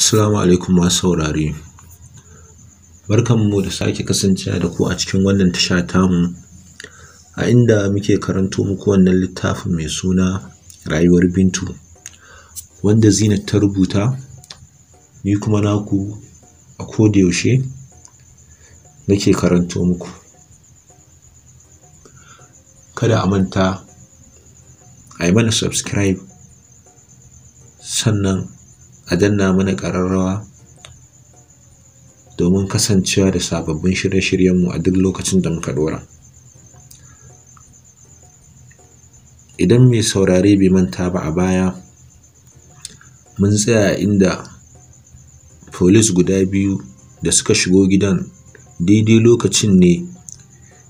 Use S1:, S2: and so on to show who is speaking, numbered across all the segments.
S1: Assalamu alaikum masu saurare. Barkanmu da sake kasancewa da ku a cikin wannan tasha tamu, a inda muke karanto muku wannan littafin mai suna Rayuwar Bintu, wanda Zinat ta rubuta, ni kuma naku a koda yaushe nake karanto muku. Kada a manta a yi mana subscribe, sannan a danna mana ƙararrawa domin kasancewa da sababbin shirye-shiryenmu a duk lokacin da muka ɗora. Idan mai saurare bai manta ba, a baya mun tsaya inda police guda biyu da suka shigo gidan daidai lokacin ne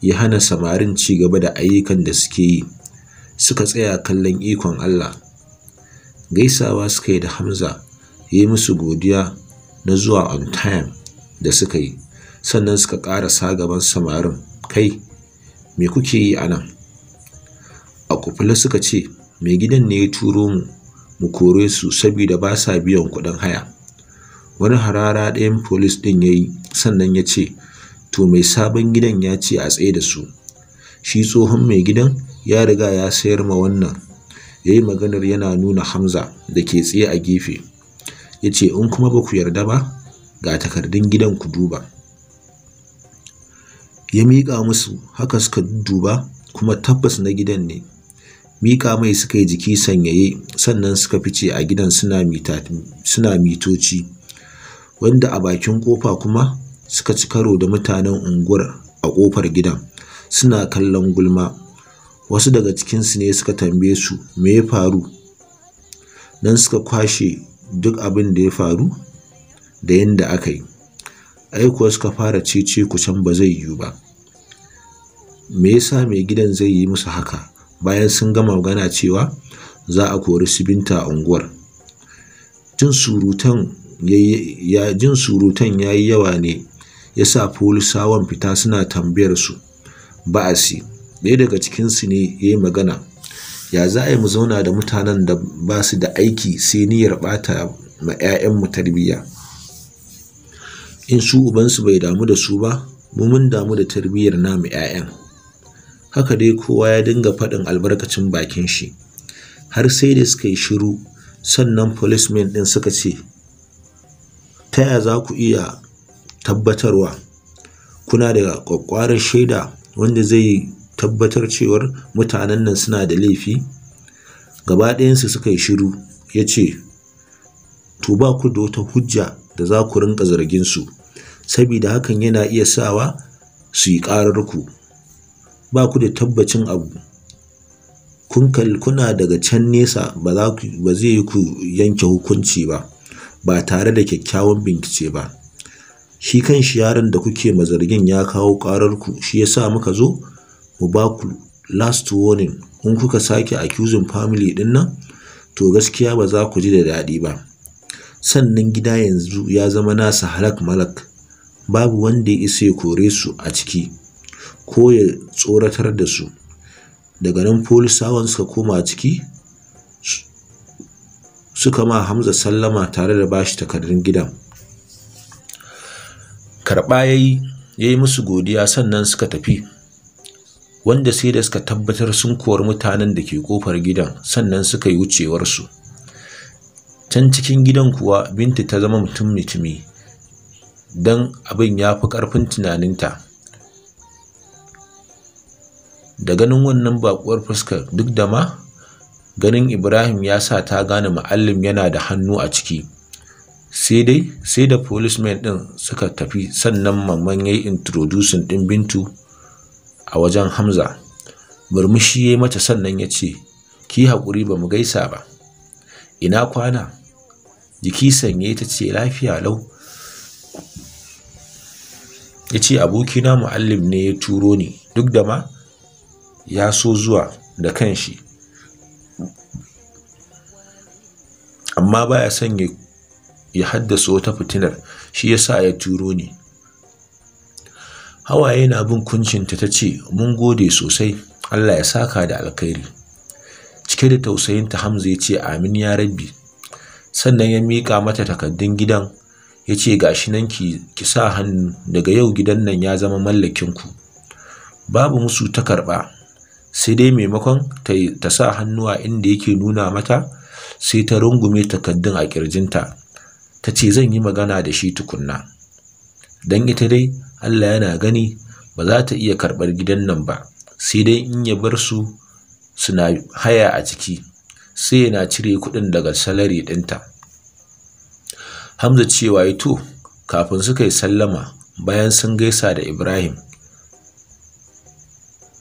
S1: ya hana samarin ci gaba da ayyukan da suke yi, suka tsaya kallon ikon Allah. Gaisawa suka yi da Hamza, ya yi musu godiya na zuwa on time da suka yi, sannan suka ƙarasa gaban samarin. Kai, me kuke yi a nan? A kufule suka ce, mai gidan ne ya turo mu kore su saboda ba sa biyan kuɗin haya. Wani harara ɗayan police ɗin ya yi, sannan ya ce, to mai sabon gidan ya ce a tsaye da su. Shi tsohon mai gidan ya riga ya sayar ma wannan. Ya yi maganar yana nuna Hamza da ke tsaye a gefe. Ya ce, in kuma ba ku yarda ba, ga takardun gidan ku duba. Ya miƙa musu, haka suka duba, kuma tabbas na gidan ne. Miƙa mai suka yi jiki sanyaye, sannan suka fice a gidan suna mitoci, wanda a bakin ƙofa kuma suka ci karo da mutanen unguwar a ƙofar gidan suna kallon gulma. Wasu daga cikinsu ne suka tambaye su me ya faru, nan suka kwashe duk abin da ya faru da yadda aka yi. Ai kuwa suka fara cece-kucen ba zai yiwu ba. Me yasa mai gidan zai yi musu haka bayan sun gama magana cewa za a kori su Binta a unguwar? Jin surutan ya yi yawa ne ya sa polisawan fita suna tambayar su ba'asi. Ɗaya daga cikinsu ne ya yi magana. Ya za a yi mu zauna da mutanen da ba su da aiki sai niyyar ɓata ma 'ya'yanmu tarbiyya? In su ubansu bai damu da su ba, mu mun damu da tarbiyyar namu 'ya'yan. Haka dai kowa ya dinga faɗin albarkacin bakin shi, har sai da suka yi shiru. Sannan policemen ɗin suka ce, ta ya za ku iya tabbatarwa? Kuna da ƙwaƙƙwarar shaida wanda zai tabbatar cewar mutanen nan suna da laifi? Gaba ɗayansu suka yi shiru. Ya ce, to ba ku da wata hujja da za ku rinƙa zargin su, saboda hakan yana iya sawa su yi ƙarar ku. Ba ku da tabbacin abu, kuna daga can nesa, ba zai yi ku yanke hukunci ba tare da kyakkyawan bincike ba. Shi kan shi yaron da kuke mazargin ya kawo ƙarar ku, shi yasa muka zo mu ba ku last warning. In kuka sake accusing family ɗin nan, to gaskiya ba za ku ji da daɗi ba. Sannan gida yanzu ya zama nasa halak malak, babu wanda ya isa ya kore su a ciki ko ya tsoratar da su. Daga nan polisawan suka koma ciki, suka ma Hamza sallama tare da bashi takardun gidan. Karɓa ya yi musu godiya, sannan suka tafi, wanda sai da suka tabbatar sun kori mutanen da ke ƙofar gidan, sannan suka yi wucewarsu. Can cikin gidan kuwa Bintu ta zama mutum-mutumi, don abin ya fi ƙarfin tunaninta. Da ganin wannan baƙuwar fuskar, duk da ma ganin Ibrahim ya sa ta gane Muallim yana da hannu a ciki, sai da policemen ɗin suka tafi, sannan Mamman ya yi introducing ɗin Bintu a wajen Hamza. Murmushi ya yi mata, sannan ya ce, ki haƙuri ba mu gaisa ba. Ina kwana? Jiki sanye ta ce, lafiya lau. Ya ce, abokina Muallim ne ya turo ni, duk da ma ya so zuwa da kanshi, amma baya son ya haddasa wata fitinar, shi yasa ya turo ni. Hawaye na bin kuncinta ta ce, mun gode sosai, Allah ya saka da alkhairi. Cike da tausayinta Hamza ya ce, amin ya rabbi. sannan ya miƙa mata takaddun gidan ya ce gashi nan ki sa hannu, daga yau gidan nan ya zama mallakinku. Babu musu ta karɓa, sai dai maimakon ta sa hannu a inda yake nuna mata, sai ta rungume takaddun a ƙirjinta ta ce zan yi magana da shi tukunna, don ita dai Allah yana gani ba za ta iya karɓar gidan nan ba, sai dai in ya bar su suna haya a ciki, sai yana cire kuɗin daga salari ɗinta. Hamza cewa ya to, kafin suka yi sallama bayan sun gaisa da Ibrahim.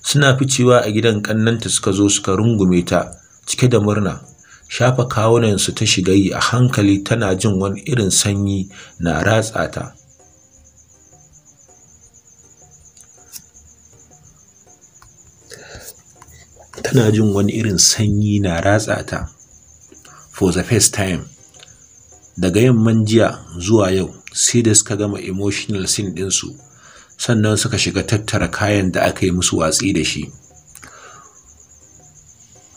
S1: Suna ficewa a gidan, ƙannanta suka zo suka rungume ta cike da murna, shafa kawunansu ta shiga yi a hankali, tana jin wani irin sanyi na ratsa ta. Tana jin wani irin sanyi na ratsa ta for the first time. Daga yamman jiya zuwa yau sai da suka gama emotional scene ɗinsu, sannan suka shiga tattara kayan da aka yi musu watsi da shi.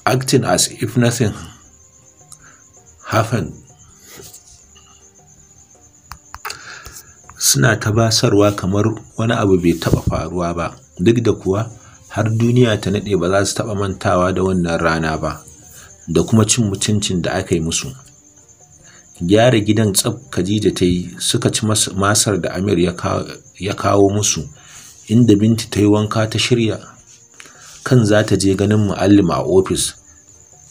S1: Acting as if nothing happened, suna ta basarwa kamar wani abu bai taɓa faruwa ba, duk da kuwa har duniya ta naɗe ba za su taɓa mantawa da wannan rana ba, da kuma cin mutuncin da aka yi musu. Gyara gidan tsaf Khadija ta yi, suka ci masar da Amir ya kawo musu, inda Bintu ta yi wanka ta shirya kan za ta je ganin mu'allim a ofis,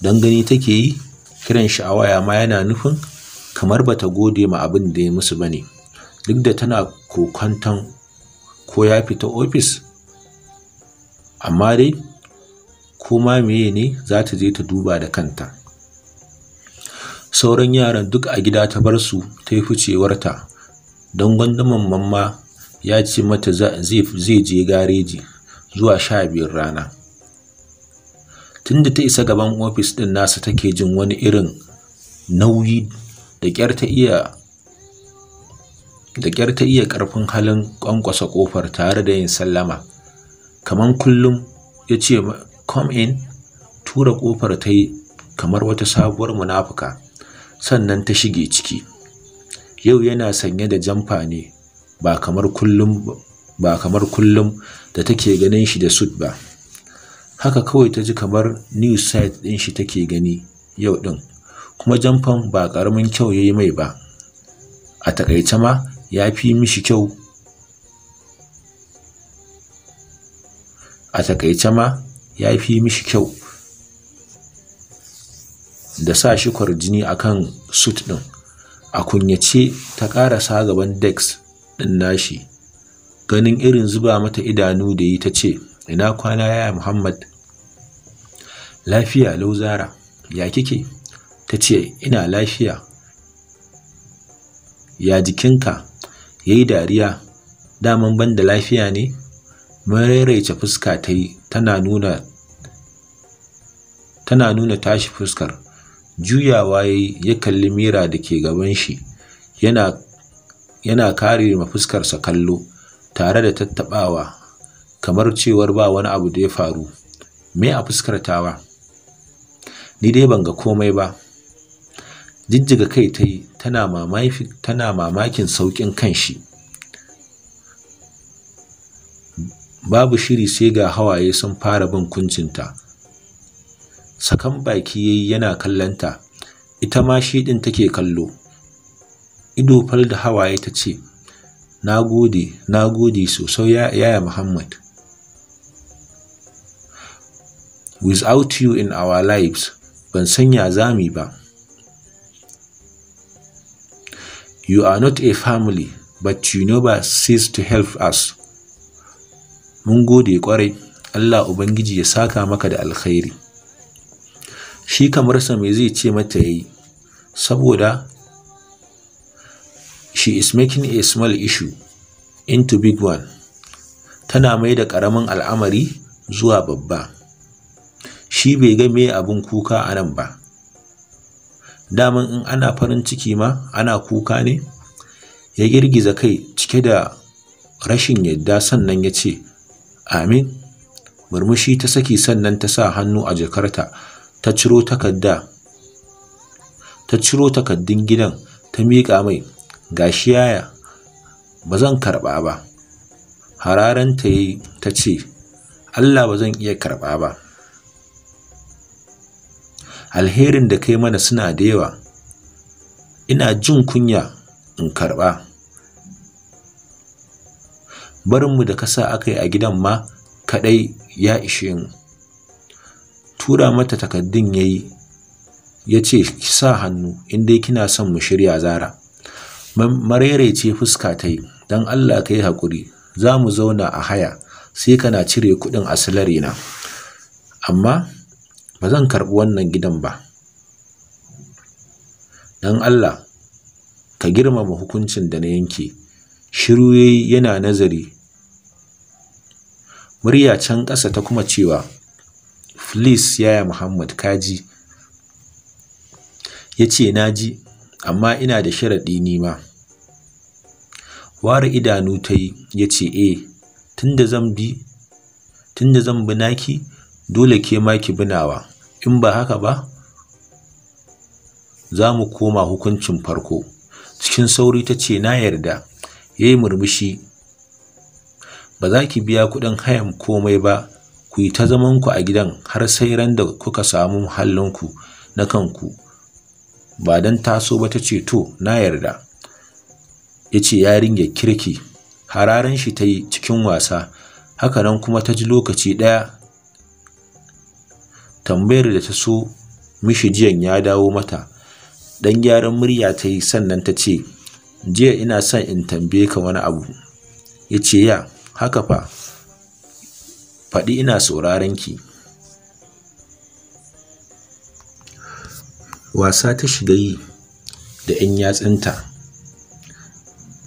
S1: don gani take yi kiran shi a waya ma yana nufin kamar bata gode ma abin da ya musu bane, duk da tana kokwanton ko ya fita ofis, amma dai ko ma meye ne za ta je ta duba da kanta. Sauran yaran duk a gida ta bar su ta yi ficewarta, don gwandaman mamma ya ce mata zai je gareji zuwa 12 rana. Tunda ta isa gaban ofis ɗin nasa take jin wani irin nauyi, da ƙyar ta iya ƙarfin halin ƙwanƙwasa ƙofar tare da yin sallama. Kamar kullum ya ce come in, tura ƙofar ta yi kamar wata sabuwar munafuka, sannan ta shige ciki. Yau yana sanye da jamfa ne, ba kamar kullum da take ganin shi da suit ba. Haka kawai ta ji kamar new site ɗin shi take gani yau ɗin, kuma jamfan ba ƙaramin kyau ya yi mai ba, a taƙaice ma ya fi mishi kyau. Da sa shi kwarjini akan suit ɗin. A kunyace ta ƙarasa gaban desk ɗin nashi, ganin irin zuba mata idanu da yi ta ce, ina kwana yaya Muhammad? Lafiya lau Zara, ya kike? Ta ce ina lafiya. Ya jikinka? Ya yi dariya, daman ban da lafiya ne? Maraice fuska ta yi, tana nuna tashi fuskar. Juyawa ya kalli mira da ke gaban shi, yana kare ma fuskarsa kallo tare da tattaɓawa, kamar cewar ba wani abu da ya faru. Me a fuskar tawa? Ni dai ban ga komai ba. Jijjiga kai ta yi, tana mamakin sauƙin kanshi. Babu shiri sai ga hawaye sun fara bin kuncinta. Sakan baki yayi yana kallanta, ita ma shi ɗin take kallo. Ido fal da hawaye ta ce, na gode sosai yaya Muhammad. Without you in our lives, ban san ya zami ba. You are not a family, but you never cease to help us. Mun gode kwarai, Allah Ubangiji ya saka maka da alkhairi. Shi kamar sa me zai ce mata yayi, saboda she is making a small issue into big one. Tana mai da ƙaramin al'amari zuwa babba. Shi bai ga me abin kuka a nan ba. Daman in ana farin ciki ma ana kuka ne? Ya girgiza kai cike da rashin yadda, sannan ya ce, Amin. Murmushi ta saki, sannan ta sa hannu a jakarta ta ciro takarda ta ciro takaddun gidan ta miƙa mai. Gashi yaya, ba zan karɓa ba. Hararanta yayi ta ce, Allah ba zan iya karɓa ba. Alherin da kai mana suna da yawa, ina jin kunya in karɓa. Barinmu da kasa aka yi a gidan ma kaɗai ya ishe mu. Tura mata takaddun yayi ya ce ki sa hannu in dai kina son mu shirya Zara. Marerece fuska ta yi, don Allah ka yi haƙuri, za mu zauna a haya sai kana cire kuɗin a salari na. Amma ba zan karɓi wannan gidan ba. Don Allah ka girmama hukuncin da na yanke. Shiru yayi yana nazari. Murya can ƙasa ta kuma cewa, Please yaya Muhammad kaji. Ya ce na ji, amma ina da sharaɗi nima. Ware idanu ta yi ya ce tunda zan bi naki dole ke ma ki binawa, in ba haka ba za mu koma hukuncin farko. Cikin sauri ta ce na yarda. Ya yi murmushi. Ba za ki biya kuɗin hayan komai ba, ku yi ta zamanku a gidan har sai ran da kuka samu muhallinku na kanku. Ba don taso ba ta ce to na yarda. Ya ce yarinyar kirki. Hararen shi ta yi cikin wasa. Hakanan kuma ta ji lokaci ɗaya tambayar da ta so mishi jiyan ya dawo mata. Dan gyaran murya ta yi sannan ta ce, jiya ina son in tambaye ka wani abu. Ya ce ya, haka fa, faɗi ina sauraron ki. Wasa ta shiga yi da 'yan yatsunta.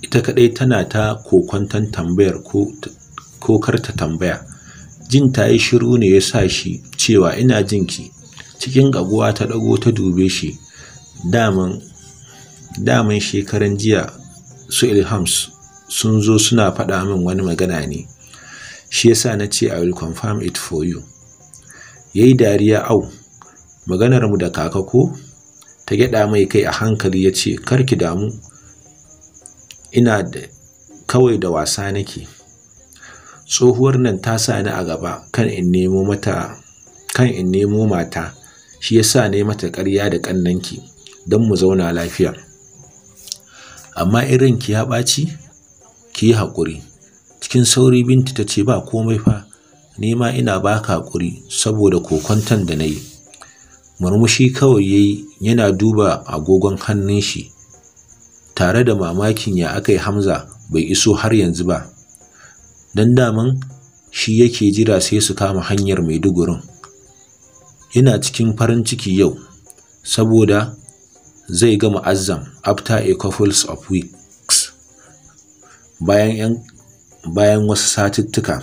S1: Ita kaɗai tana ta kokwanton tambayar ko kar ta tambaya. Jin ta yi shiru ne ya sa shi cewa ina jinki. Cikin ƙaguwa ta ɗago ta dube shi. Daman shekaran jiya su Ilhams sun zo suna faɗa min wani magana ne. Shi yasa na ce I will confirm it for you. Yayi dariya. Au, maganar mu da kaka ko? Ta gyaɗa mai kai a hankali ya ce kar ki damu. Kawai da wasa nake. Tsohuwar nan ta sa ni a gaba kan in nemo mata. Shi yasa ne mata ƙarya da ƙannanki don mu zauna lafiya. Amma in ranki ya ɓaci, ki yi haƙuri. Cikin sauri Bintu ta ce ba komai fa, ni ma ina baka haƙuri saboda kokwanton da na yi. Murmushi kawai yayi yana duba agogon hannun shi tare da mamakin ya aka yi Hamza bai iso har yanzu ba. Dan daman shi yake jira sai su kama hanyar Maidugurin. Yana cikin farin ciki yau saboda zai ga Mu'azzam after a couple of weeks, bayan wasu satuttuka.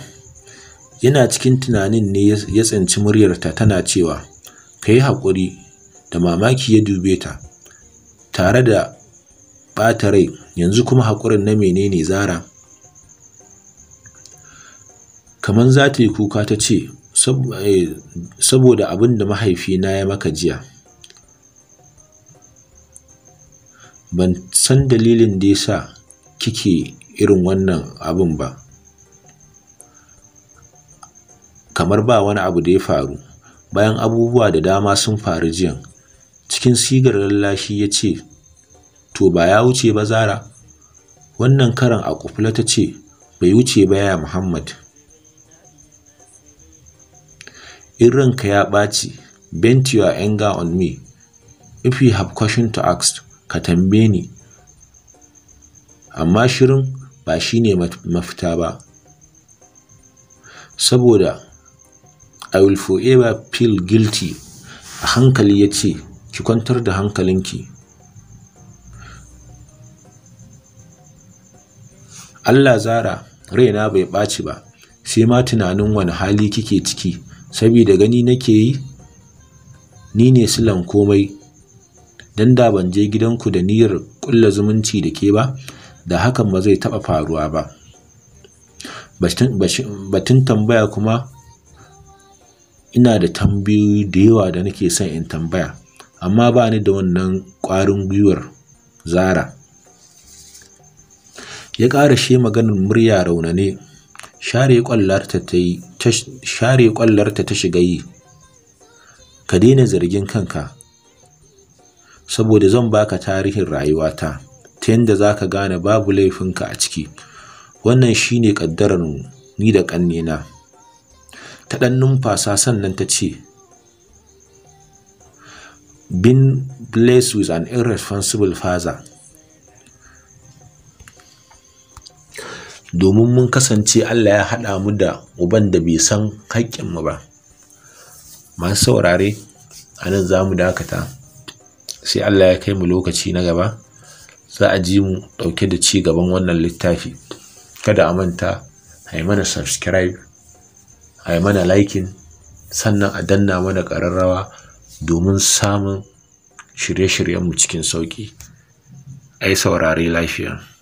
S1: Yana cikin tunanin ne ya tsinci muryarta tana cewa ka yi haƙuri. Da mamaki ya dube ta tare da ɓata rai. Yanzu kuma haƙurin na menene Zara? Kaman za ta yi kuka ta ce saboda abin da mahaifina ya maka jiya. Ban san dalilin da ya sa kike irin wannan abin ba. Kamar ba wani abu da ya faru bayan abubuwa da dama sun faru jiyan. Cikin sigar lallashi ya ce to ba ya wuce ba Zara? Wannan karan a kufula ta ce bai wuce ba ya Muhammad. In ranka ya ɓaci, vent your anger on me. If you have question to ask, ka tambaye ni. Amma shirin ba shi ne mafita ba. Saboda I will forever feel guilty. A hankali ya ce ki kwantar da hankalinki. Allah Zara, raina bai ɓaci ba, sai ma tunanin wani hali kike ciki. Saboda gani nake yi ni ne silan komai. Dan da ban je gidanku da niyyar ƙulla zumunci da ke ba, da hakan ba zai taɓa faruwa ba. Batun tambaya kuma ina da tambayoyi da yawa da nake son in tambaya, amma ba ni da wannan ƙwarin gwiwar Zara. Ya ƙarashe maganar murya raunane. Share ƙwallarta ta shiga yi. Ka daina zargin kanka, saboda zan baka tarihin rayuwata ta yadda za ka gane babu laifinka a ciki. Wannan shi ne ƙaddararmu ni da ƙannena. Ta ɗan numfasa sannan ta ce, Being blessed with an irresponsible father. Domin mun kasance Allah ya haɗa mu da uban da bai san haƙƙinmu ba. Masu saurare, a nan za mu dakata, sai Allah ya kai mu lokaci na gaba, za a ji mu ɗauke da ci gaban wannan littafi. Kada a manta, a yi mana subscribe, a yi mana liking, sannan a danna mana ƙararrawa domin samun shirye-shiryenmu cikin sauƙi. Ai saurare lafiya.